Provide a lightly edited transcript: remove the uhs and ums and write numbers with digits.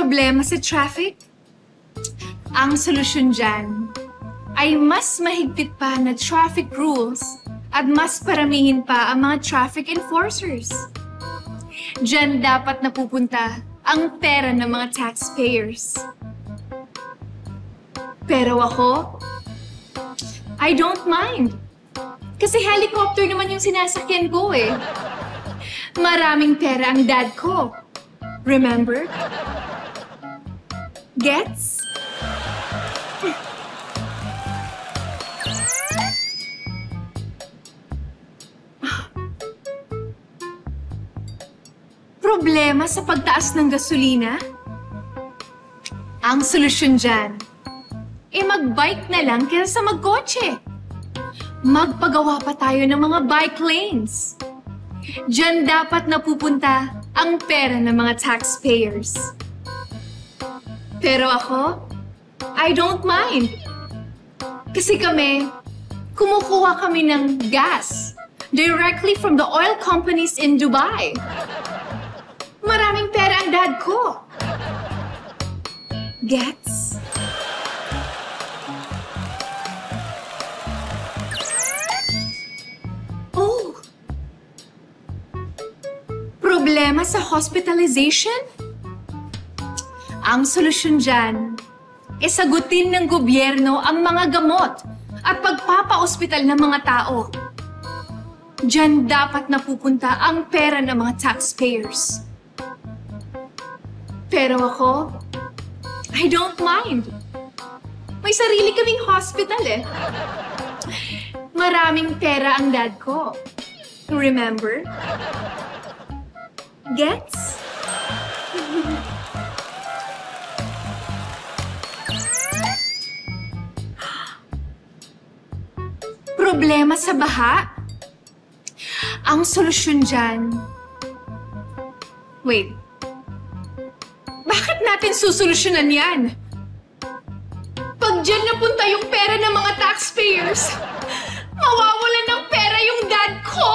Problema sa traffic? Ang solusyon dyan ay mas mahigpit pa na traffic rules at mas paramihin pa ang mga traffic enforcers. Diyan dapat napupunta ang pera ng mga taxpayers. Pero ako, I don't mind. Kasi helicopter naman yung sinasakyan ko eh. Maraming pera ang dad ko. Remember? Gets? Problema sa pagtaas ng gasolina? Ang solusyon dyan, mag-bike na lang kaysa magkotse. Magpagawa pa tayo ng mga bike lanes. Diyan dapat napupunta ang pera ng mga taxpayers. Pero ako, I don't mind. Kasi kumukuha kami ng gas directly from the oil companies in Dubai. Maraming pera ang dad ko. Gets? Oh! Problema sa hospitalization? Ang solusyon dyan, sagutin ng gobyerno ang mga gamot at pagpapa-ospital ng mga tao. Diyan dapat napupunta ang pera ng mga taxpayers. Pero ako, I don't mind. May sarili kaming hospital eh. Maraming pera ang dad ko. Remember? Gets? Problema sa baha? Ang solusyon dyan... Wait. Bakit natin susolusyonan yan? Pag dyan napunta yung pera ng mga taxpayers, mawawalan ng pera yung dad ko!